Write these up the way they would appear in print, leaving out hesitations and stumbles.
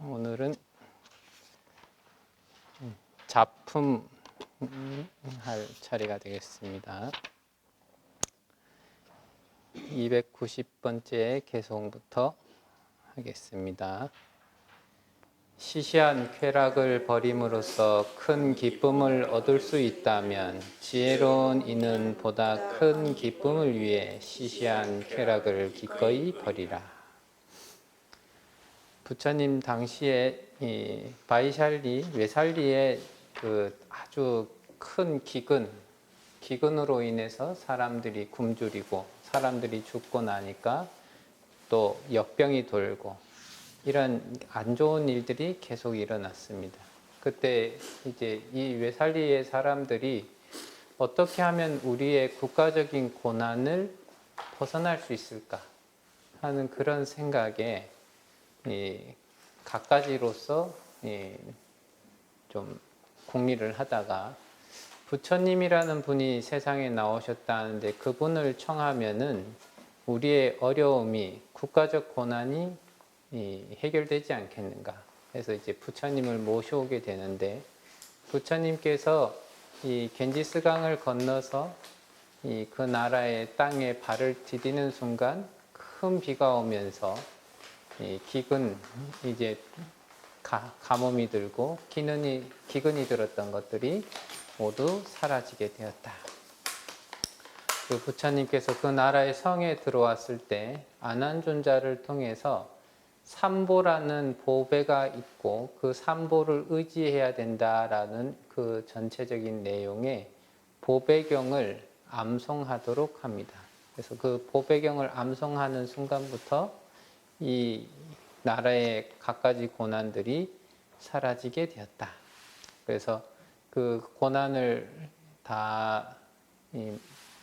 오늘은 작품 할 차례가 되겠습니다. 290번째 개송부터 하겠습니다. 시시한 쾌락을 버림으로써 큰 기쁨을 얻을 수 있다면 지혜로운 이는 보다 큰 기쁨을 위해 시시한 쾌락을 기꺼이 버리라. 부처님 당시에 이 바이샬리 외살리의 그 아주 큰 기근으로 인해서 사람들이 굶주리고 사람들이 죽고 나니까 또 역병이 돌고 이런 안 좋은 일들이 계속 일어났습니다. 그때 이제 이 외살리의 사람들이 어떻게 하면 우리의 국가적인 고난을 벗어날 수 있을까 하는 그런 생각에 갖가지로서 좀 궁리를 하다가 부처님이라는 분이 세상에 나오셨다는데 그분을 청하면은 우리의 어려움이 국가적 고난이 해결되지 않겠는가. 그래서 이제 부처님을 모셔오게 되는데 부처님께서 이 겐지스강을 건너서 그 나라의 땅에 발을 디디는 순간 큰 비가 오면서 기근 이제 가뭄이 들고 기근이 들었던 것들이 모두 사라지게 되었다. 그 부처님께서 그 나라의 성에 들어왔을 때 아난존자를 통해서 삼보라는 보배가 있고 그 삼보를 의지해야 된다라는 그 전체적인 내용의 보배경을 암송하도록 합니다. 그래서 그 보배경을 암송하는 순간부터 이 나라의 갖가지 고난들이 사라지게 되었다. 그래서 그 고난을 다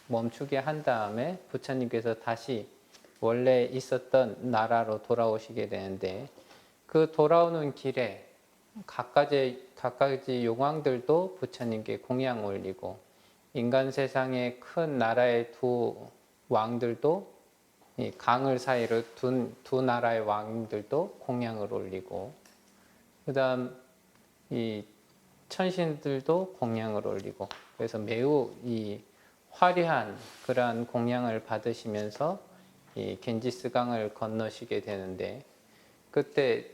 멈추게 한 다음에 부처님께서 다시 원래 있었던 나라로 돌아오시게 되는데 그 돌아오는 길에 갖가지 용왕들도 부처님께 공양 올리고 인간 세상의 큰 나라의 두 왕들도 이 강을 사이로 두 나라의 왕들도 공양을 올리고 그 다음 이 천신들도 공양을 올리고 그래서 매우 이 화려한 그러한 공양을 받으시면서 이 겐지스강을 건너시게 되는데 그때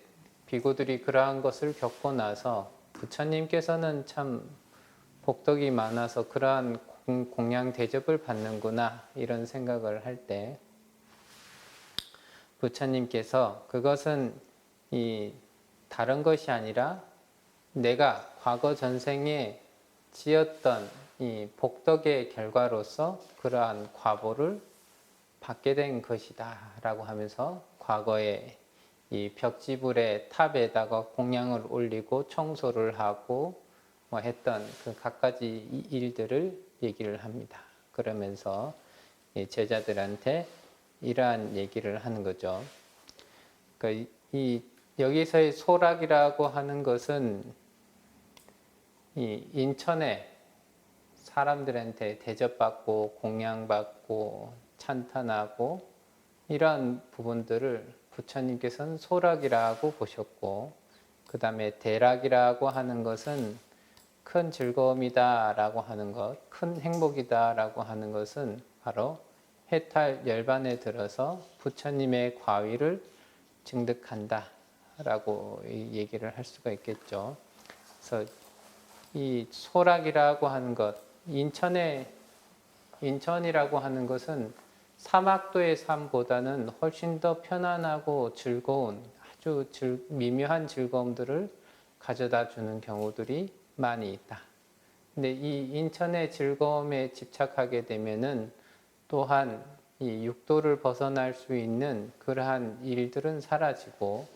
비구들이 그러한 것을 겪고 나서 부처님께서는 참 복덕이 많아서 그러한 공양 대접을 받는구나 이런 생각을 할 때 부처님께서 그것은 이 다른 것이 아니라 내가 과거 전생에 지었던 이 복덕의 결과로서 그러한 과보를 받게 된 것이다 라고 하면서 과거에 이 벽지불의 탑에다가 공양을 올리고 청소를 하고 뭐 했던 그 갖가지 일들을 얘기를 합니다. 그러면서 제자들한테 이러한 얘기를 하는 거죠. 그러니까 여기서의 소락이라고 하는 것은 이 인천에 사람들한테 대접받고 공양받고 찬탄하고 이러한 부분들을 부처님께서는 소락이라고 보셨고 그 다음에 대락이라고 하는 것은 큰 즐거움이다라고 하는 것, 큰 행복이다라고 하는 것은 바로 해탈 열반에 들어서 부처님의 과위를 증득한다라고 얘기를 할 수가 있겠죠. 그래서 이 소락이라고 하는 것, 인천이라고 하는 것은 사막도의 삶보다는 훨씬 더 편안하고 즐거운 아주 미묘한 즐거움들을 가져다 주는 경우들이 많이 있다. 근데 이 인천의 즐거움에 집착하게 되면은 또한 이 육도를 벗어날 수 있는 그러한 일들은 사라지고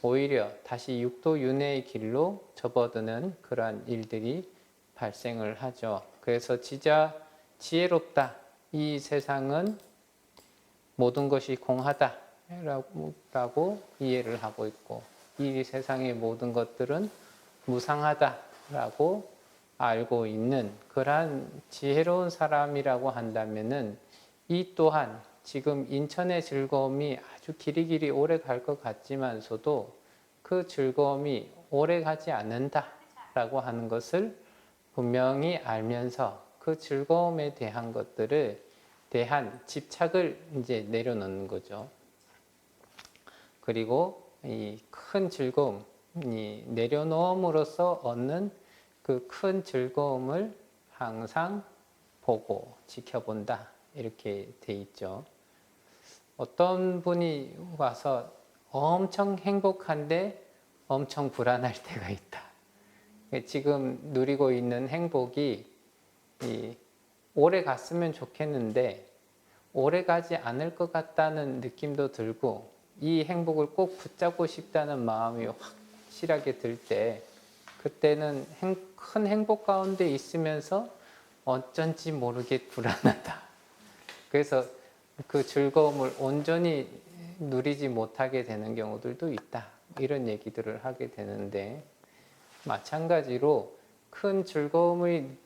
오히려 다시 육도 윤회의 길로 접어드는 그러한 일들이 발생을 하죠. 그래서 진짜 지혜롭다. 이 세상은 모든 것이 공하다 라고 이해를 하고 있고 이 세상의 모든 것들은 무상하다라고 알고 있는 그러한 지혜로운 사람이라고 한다면은 이 또한 지금 인천의 즐거움이 아주 길이길이 오래 갈 것 같지만서도 그 즐거움이 오래 가지 않는다라고 하는 것을 분명히 알면서 그 즐거움에 대한 것들을 대한 집착을 이제 내려놓는 거죠. 그리고 이 큰 즐거움이 내려놓음으로써 얻는 그 큰 즐거움을 항상 보고 지켜본다. 이렇게 돼 있죠. 어떤 분이 와서 엄청 행복한데 엄청 불안할 때가 있다. 지금 누리고 있는 행복이 오래 갔으면 좋겠는데 오래 가지 않을 것 같다는 느낌도 들고 이 행복을 꼭 붙잡고 싶다는 마음이 확실하게 들 때 그때는 큰 행복 가운데 있으면서 어쩐지 모르게 불안하다. 그래서 그 즐거움을 온전히 누리지 못하게 되는 경우들도 있다. 이런 얘기들을 하게 되는데 마찬가지로 큰 즐거움을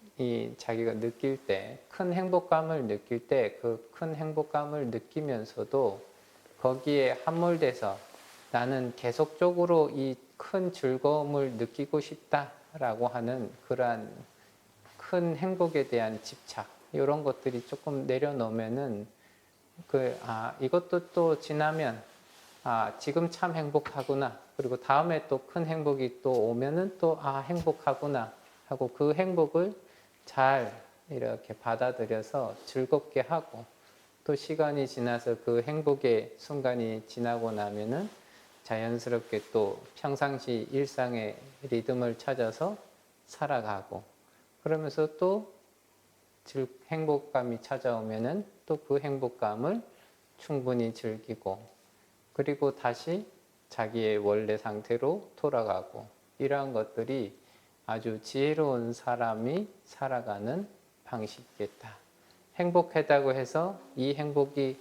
자기가 느낄 때, 큰 행복감을 느낄 때 그 큰 행복감을 느끼면서도 거기에 함몰돼서 나는 계속적으로 이 큰 즐거움을 느끼고 싶다라고 하는 그러한 큰 행복에 대한 집착 이런 것들이 조금 내려놓으면은 이것도 또 지나면 지금 참 행복하구나. 그리고 다음에 또 큰 행복이 또 오면은 또 행복하구나 하고 그 행복을 잘 이렇게 받아들여서 즐겁게 하고 또 시간이 지나서 그 행복의 순간이 지나고 나면은 자연스럽게 또 평상시 일상의 리듬을 찾아서 살아가고 그러면서 또 행복감이 찾아오면은 또 그 행복감을 충분히 즐기고 그리고 다시 자기의 원래 상태로 돌아가고 이러한 것들이 아주 지혜로운 사람이 살아가는 방식이겠다. 행복하다고 해서 이 행복이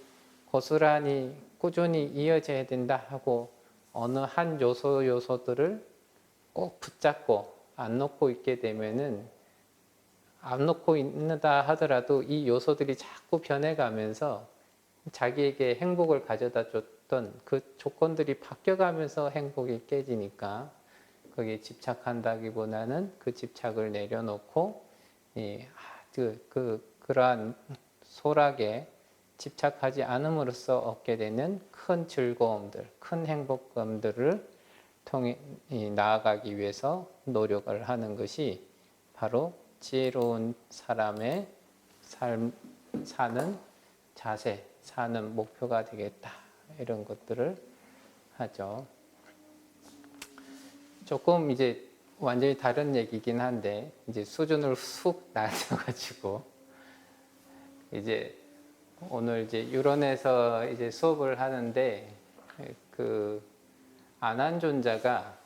고스란히 꾸준히 이어져야 된다 하고 어느 한 요소들을 꼭 붙잡고 안 놓고 있게 되면은 안 놓고 있는다 하더라도 이 요소들이 자꾸 변해가면서 자기에게 행복을 가져다 줬던 그 조건들이 바뀌어가면서 행복이 깨지니까 거기에 집착한다기보다는 그 집착을 내려놓고 그러한 소락에 집착하지 않음으로써 얻게 되는 큰 즐거움들, 큰 행복감들을 통해 나아가기 위해서 노력을 하는 것이 바로 지혜로운 사람의 사는 자세, 사는 목표가 되겠다. 이런 것들을 하죠. 조금 이제 완전히 다른 얘기긴 한데 이제 수준을 쑥 낮춰가지고 이제 오늘 이제 유론에서 이제 수업을 하는데 그 아난존자가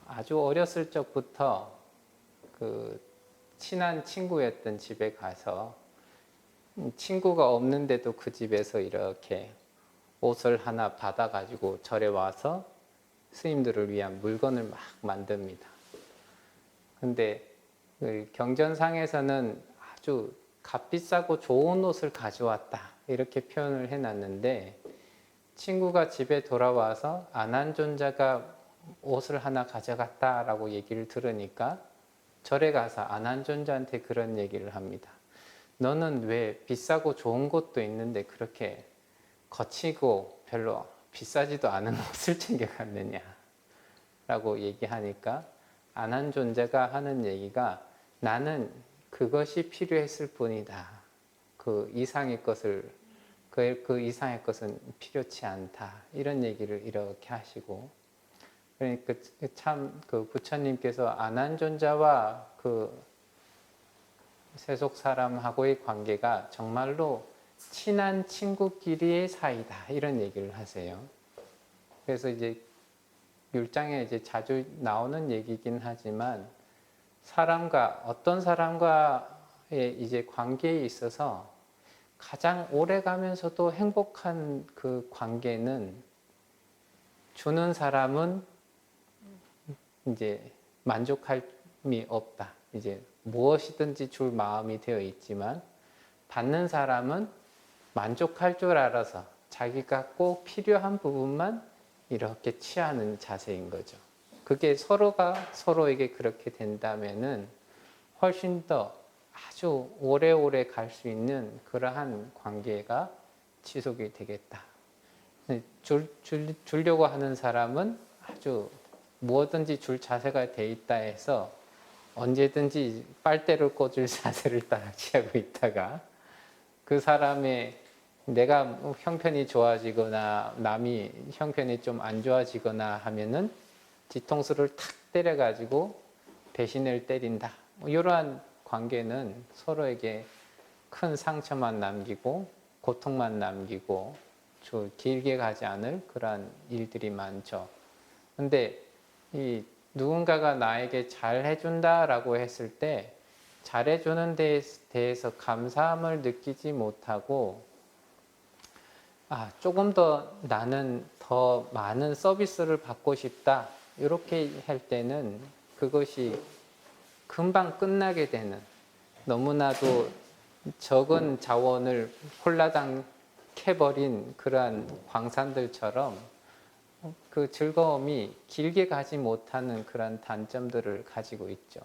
아주 어렸을 적부터 그 친한 친구였던 집에 가서 친구가 없는데도 그 집에서 이렇게 옷을 하나 받아가지고 절에 와서 스님들을 위한 물건을 막 만듭니다. 근데 그 경전상에서는 아주 값비싸고 좋은 옷을 가져왔다 이렇게 표현을 해놨는데 친구가 집에 돌아와서 아난존자가 옷을 하나 가져갔다라고 얘기를 들으니까 절에 가서 아난존자한테 그런 얘기를 합니다. 너는 왜 비싸고 좋은 것도 있는데 그렇게 거치고 별로 비싸지도 않은 옷을 챙겨갔느냐 라고 얘기하니까 아난존자가 하는 얘기가 나는 그것이 필요했을 뿐이다. 그 이상의 것은 필요치 않다. 이런 얘기를 이렇게 하시고 그러니까 참 그 부처님께서 아난존자와 그 세속 사람하고의 관계가 정말로 친한 친구끼리의 사이다. 이런 얘기를 하세요. 그래서 이제 율장에 이제 자주 나오는 얘기긴 하지만 어떤 사람과의 이제 관계에 있어서 가장 오래 가면서도 행복한 그 관계는 주는 사람은 이제 만족함이 없다. 이제 무엇이든지 줄 마음이 되어 있지만 받는 사람은 만족할 줄 알아서 자기가 꼭 필요한 부분만 이렇게 취하는 자세인 거죠. 그게 서로가 서로에게 그렇게 된다면은 훨씬 더 아주 오래오래 갈 수 있는 그러한 관계가 지속이 되겠다. 주려고 하는 사람은 아주 무엇든지 줄 자세가 돼 있다 해서 언제든지 빨대를 꽂을 자세를 딱 취하고 있다가 그 사람의 내가 형편이 좋아지거나 남이 형편이 좀 안 좋아지거나 하면은 뒤통수를 탁 때려가지고 배신을 때린다. 이러한 관계는 서로에게 큰 상처만 남기고 고통만 남기고 길게 가지 않을 그러한 일들이 많죠. 근데 이 누군가가 나에게 잘 해준다라고 했을 때 잘해주는 데 대해서 감사함을 느끼지 못하고 조금 더 나는 더 많은 서비스를 받고 싶다 이렇게 할 때는 그것이 금방 끝나게 되는 너무나도 적은 자원을 홀라당 캐버린 그러한 광산들처럼 그 즐거움이 길게 가지 못하는 그런 단점들을 가지고 있죠.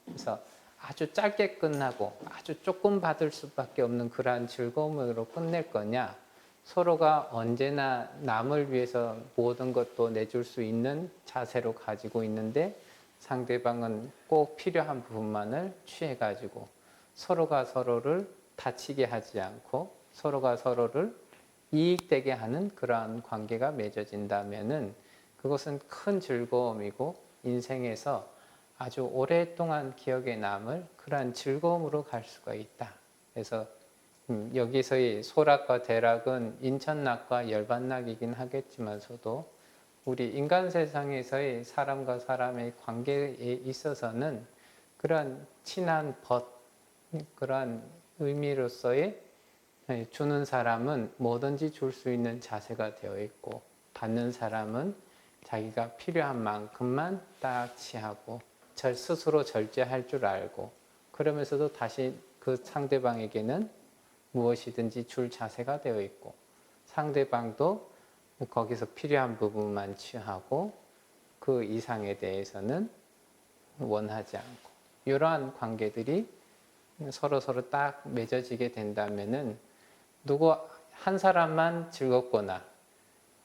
그래서 아주 짧게 끝나고 아주 조금 받을 수밖에 없는 그러한 즐거움으로 끝낼 거냐, 서로가 언제나 남을 위해서 모든 것도 내줄 수 있는 자세로 가지고 있는데 상대방은 꼭 필요한 부분만을 취해가지고 서로가 서로를 다치게 하지 않고 서로가 서로를 이익되게 하는 그러한 관계가 맺어진다면은 그것은 큰 즐거움이고 인생에서 아주 오랫동안 기억에 남을 그러한 즐거움으로 갈 수가 있다. 그래서 여기서의 소락과 대락은 인천락과 열반락이긴 하겠지만서도 우리 인간 세상에서의 사람과 사람의 관계에 있어서는 그러한 친한 벗, 그러한 의미로서의 주는 사람은 뭐든지 줄 수 있는 자세가 되어 있고 받는 사람은 자기가 필요한 만큼만 딱 취하고 스스로 절제할 줄 알고 그러면서도 다시 그 상대방에게는 무엇이든지 줄 자세가 되어 있고 상대방도 거기서 필요한 부분만 취하고 그 이상에 대해서는 원하지 않고 이러한 관계들이 서로 딱 맺어지게 된다면은 누구 한 사람만 즐겁거나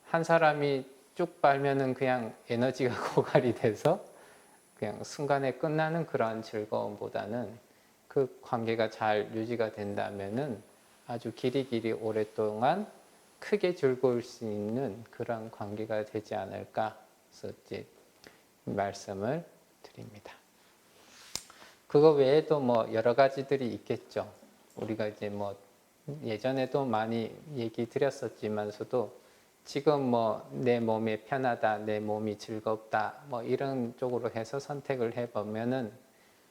한 사람이 쭉 빨면은 그냥 에너지가 고갈이 돼서 그냥 순간에 끝나는 그런 즐거움보다는 그 관계가 잘 유지가 된다면은 아주 길이 오랫동안 크게 즐거울 수 있는 그런 관계가 되지 않을까 해서 이제 말씀을 드립니다. 그거 외에도 뭐 여러 가지들이 있겠죠. 우리가 이제 뭐 예전에도 많이 얘기 드렸었지만서도 지금 뭐 내 몸이 편하다, 내 몸이 즐겁다, 뭐 이런 쪽으로 해서 선택을 해보면은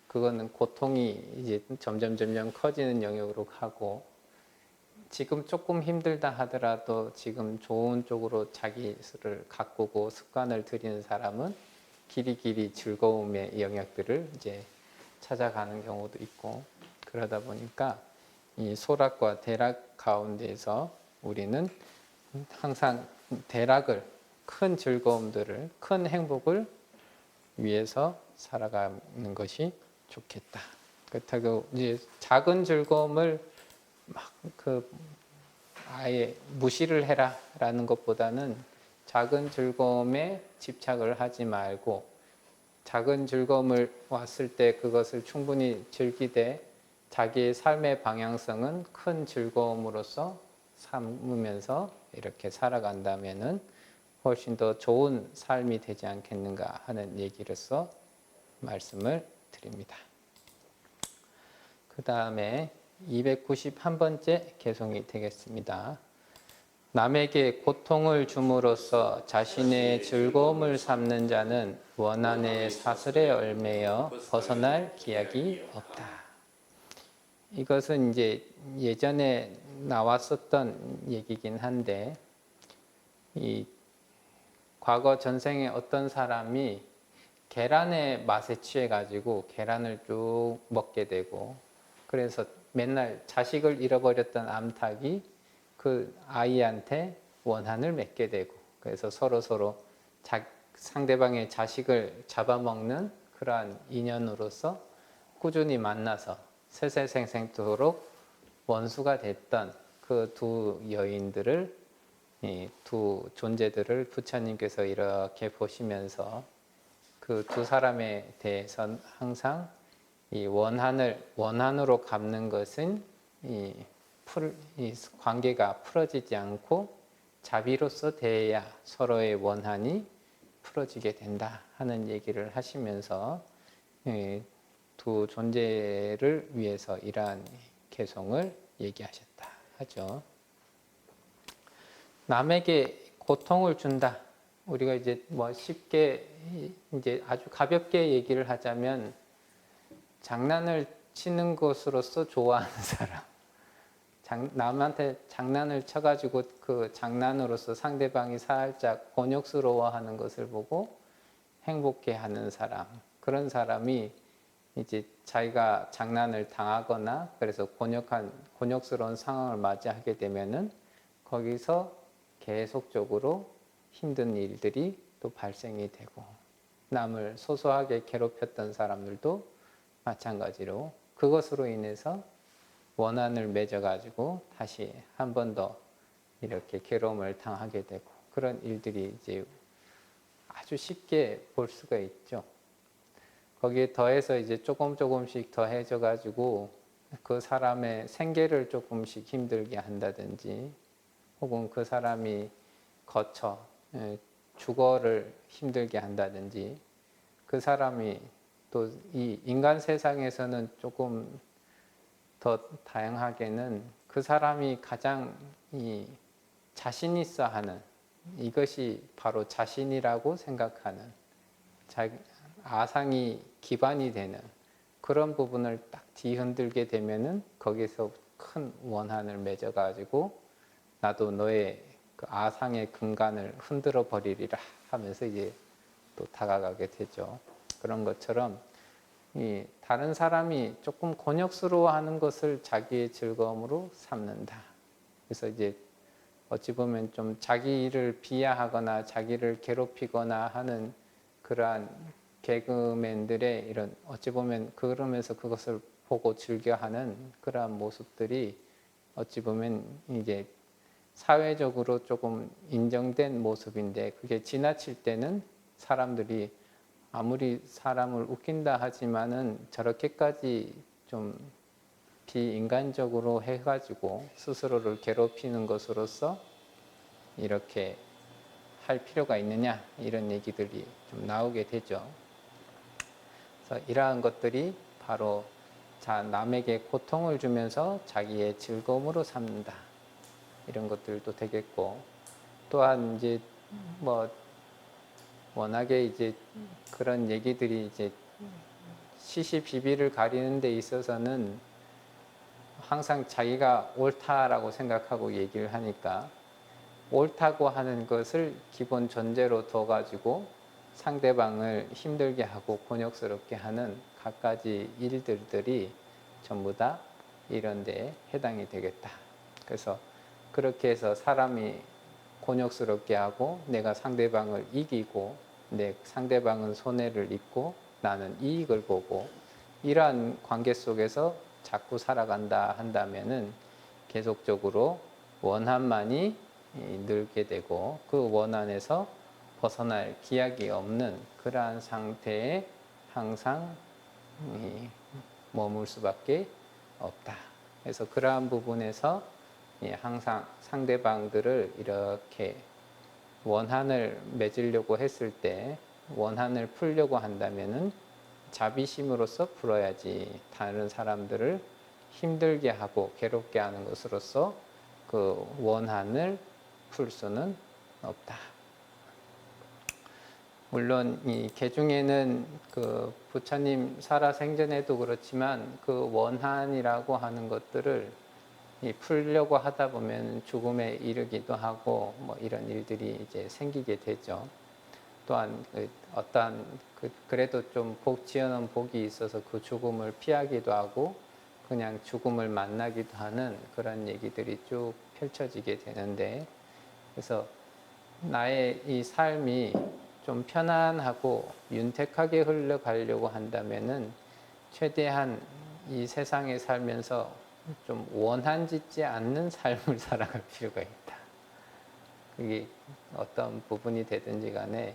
그거는 고통이 이제 점점 커지는 영역으로 가고 지금 조금 힘들다 하더라도 지금 좋은 쪽으로 자기를 가꾸고 습관을 들이는 사람은 길이 즐거움의 영역들을 이제 찾아가는 경우도 있고 그러다 보니까 이 소락과 대락 가운데에서 우리는 항상 대락을 큰 즐거움들을 큰 행복을 위해서 살아가는 것이 좋겠다. 그렇다고 이제 작은 즐거움을 막 아예 무시를 해라라는 것보다는 작은 즐거움에 집착을 하지 말고 작은 즐거움을 왔을 때 그것을 충분히 즐기되 자기의 삶의 방향성은 큰 즐거움으로서 삼으면서 이렇게 살아간다면은 훨씬 더 좋은 삶이 되지 않겠는가 하는 얘기로서 말씀을 드립니다. 그 다음에 291번째 개송이 되겠습니다. 남에게 고통을 줌으로써 자신의 즐거움을 삼는 자는 원한의 사슬에 얽매여 벗어날 기약이 없다. 이것은 이제 예전에 나왔었던 얘기긴 한데 이 과거 전생에 어떤 사람이 계란의 맛에 취해 가지고 계란을 쭉 먹게 되고 그래서 맨날 자식을 잃어버렸던 암탉이 그 아이한테 원한을 맺게 되고 그래서 서로 상대방의 자식을 잡아먹는 그러한 인연으로서 꾸준히 만나서 세세생생토록 원수가 됐던 그 두 여인들을, 이 두 존재들을 부처님께서 이렇게 보시면서 그 두 사람에 대해서는 항상 이 원한으로 갚는 것은 이 관계가 풀어지지 않고 자비로서 대해야 서로의 원한이 풀어지게 된다 하는 얘기를 하시면서 두 존재를 위해서 이러한 개송을 얘기하셨다 하죠. 남에게 고통을 준다. 우리가 이제 뭐 쉽게 이제 아주 가볍게 얘기를 하자면 장난을 치는 것으로서 좋아하는 사람. 남한테 장난을 쳐가지고 그 장난으로서 상대방이 살짝 곤욕스러워하는 것을 보고 행복해하는 사람. 그런 사람이 이제 자기가 장난을 당하거나 그래서 곤욕스러운 상황을 맞이하게 되면은 거기서 계속적으로 힘든 일들이 또 발생이 되고, 남을 소소하게 괴롭혔던 사람들도 마찬가지로 그것으로 인해서 원한을 맺어가지고 다시 한 번 더 이렇게 괴로움을 당하게 되고, 그런 일들이 이제 아주 쉽게 볼 수가 있죠. 거기에 더해서 이제 조금씩 더해져가지고 그 사람의 생계를 조금씩 힘들게 한다든지, 혹은 그 사람이 거쳐 주거를 힘들게 한다든지, 그 사람이 또 이 인간 세상에서는 조금 더 다양하게는 그 사람이 가장 이 자신 있어 하는, 이것이 바로 자신이라고 생각하는, 아상이 기반이 되는 그런 부분을 딱 뒤흔들게 되면은 거기서 큰 원한을 맺어가지고 나도 너의 그 아상의 근간을 흔들어 버리리라 하면서 이제 또 다가가게 되죠. 그런 것처럼 이 다른 사람이 조금 곤욕스러워하는 것을 자기의 즐거움으로 삼는다. 그래서 이제 어찌 보면 좀 자기를 비하하거나 자기를 괴롭히거나 하는 그러한 개그맨들의 이런, 어찌 보면 그러면서 그것을 보고 즐겨하는 그러한 모습들이 어찌 보면 이제 사회적으로 조금 인정된 모습인데, 그게 지나칠 때는 사람들이 아무리 사람을 웃긴다 하지만은 저렇게까지 좀 비인간적으로 해가지고 스스로를 괴롭히는 것으로서 이렇게 할 필요가 있느냐, 이런 얘기들이 좀 나오게 되죠. 그래서 이러한 것들이 바로 남에게 고통을 주면서 자기의 즐거움으로 삼는다, 이런 것들도 되겠고, 또한 이제 뭐 워낙에 이제 그런 얘기들이 이제 시시비비를 가리는 데 있어서는 항상 자기가 옳다라고 생각하고 얘기를 하니까, 옳다고 하는 것을 기본 전제로 둬가지고 상대방을 힘들게 하고 곤욕스럽게 하는 갖가지 일들이 전부 다 이런 데에 해당이 되겠다. 그래서 그렇게 해서 사람이 곤욕스럽게 하고 내가 상대방을 이기고 내 상대방은 손해를 입고 나는 이익을 보고, 이러한 관계 속에서 자꾸 살아간다 한다면은 계속적으로 원한만이 늘게 되고 그 원한에서 벗어날 기약이 없는 그러한 상태에 항상 머물 수밖에 없다. 그래서 그러한 부분에서 항상 상대방들을 이렇게 원한을 맺으려고 했을 때, 원한을 풀려고 한다면은 자비심으로서 풀어야지, 다른 사람들을 힘들게 하고 괴롭게 하는 것으로서 그 원한을 풀 수는 없다. 물론 이 개중에는 그 부처님 살아생전에도 그렇지만 그 원한이라고 하는 것들을 풀려고 하다 보면 죽음에 이르기도 하고 뭐 이런 일들이 이제 생기게 되죠. 또한 어떠한 그래도 좀 복 지어놓은 복이 있어서 그 죽음을 피하기도 하고 그냥 죽음을 만나기도 하는 그런 얘기들이 쭉 펼쳐지게 되는데, 그래서 나의 이 삶이 좀 편안하고 윤택하게 흘러가려고 한다면은 최대한 이 세상에 살면서 좀 원한 짓지 않는 삶을 살아갈 필요가 있다. 그게 어떤 부분이 되든지 간에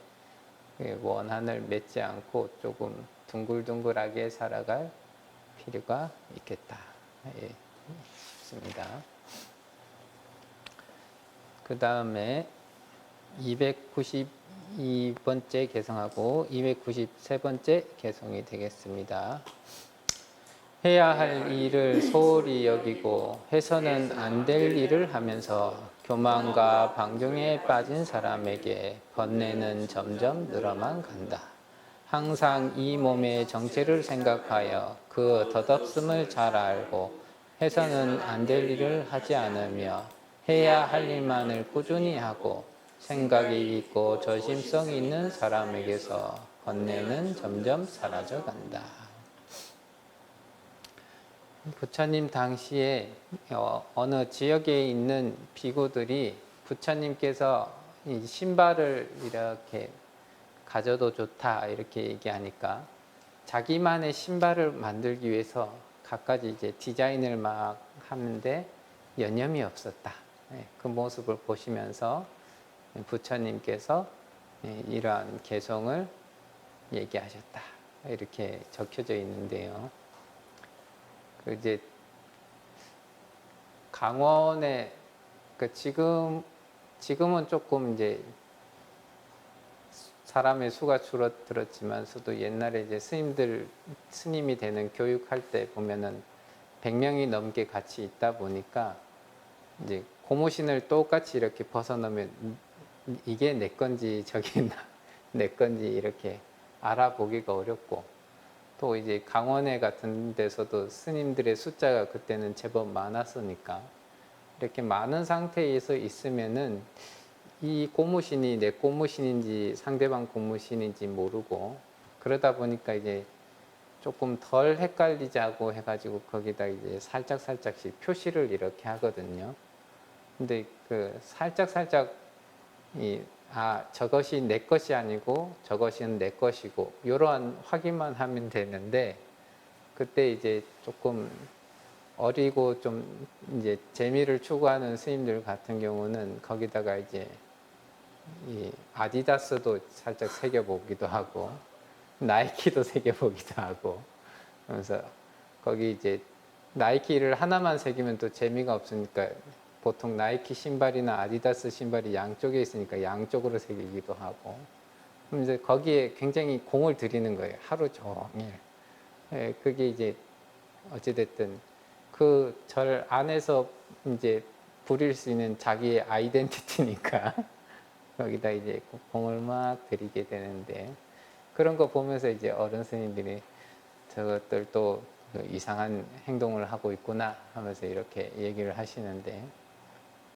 원한을 맺지 않고 조금 둥글둥글하게 살아갈 필요가 있겠다. 예, 싶습니다. 그 다음에 292번째 개성하고 293번째 개성이 되겠습니다. 해야 할 일을 소홀히 여기고 해서는 안 될 일을 하면서 교만과 방종에 빠진 사람에게 번뇌는 점점 늘어만 간다. 항상 이 몸의 정체를 생각하여 그 덧없음을 잘 알고 해서는 안 될 일을 하지 않으며 해야 할 일만을 꾸준히 하고 생각이 있고 저심성이 있는 사람에게서 번뇌는 점점 사라져 간다. 부처님 당시에 어느 지역에 있는 비구들이 부처님께서 이 신발을 이렇게 가져도 좋다 이렇게 얘기하니까 자기만의 신발을 만들기 위해서 갖가지 이제 디자인을 막 하는데 여념이 없었다. 그 모습을 보시면서 부처님께서 이러한 개성을 얘기하셨다. 이렇게 적혀져 있는데요. 이제 강원에 지금은 조금 이제 사람의 수가 줄어들었지만서도 옛날에 이제 스님이 되는 교육할 때 보면은 100명이 넘게 같이 있다 보니까 이제 고무신을 똑같이 이렇게 벗어놓으면 이게 내 건지 저게 내 건지 이렇게 알아보기가 어렵고, 또 이제 강원회 같은 데서도 스님들의 숫자가 그때는 제법 많았으니까 이렇게 많은 상태에서 있으면은 이 고무신이 내 고무신인지 상대방 고무신인지 모르고, 그러다 보니까 이제 조금 덜 헷갈리자고 해가지고 거기다 이제 살짝씩 표시를 이렇게 하거든요. 근데 그 살짝 저것이 내 것이 아니고 저것은 내 것이고 이러한 확인만 하면 되는데, 그때 이제 조금 어리고 좀 이제 재미를 추구하는 스님들 같은 경우는 거기다가 이제 이 아디다스도 살짝 새겨보기도 하고 나이키도 새겨보기도 하고, 그래서 거기 이제 나이키를 하나만 새기면 또 재미가 없으니까 보통 나이키 신발이나 아디다스 신발이 양쪽에 있으니까 양쪽으로 새기기도 하고, 그럼 이제 거기에 굉장히 공을 들이는 거예요. 하루 종일. 그게 이제 어찌됐든 그 절 안에서 이제 부릴 수 있는 자기의 아이덴티티니까 거기다 이제 공을 막 들이게 되는데, 그런 거 보면서 이제 어른 스님들이 저것들 또 이상한 행동을 하고 있구나 하면서 이렇게 얘기를 하시는데,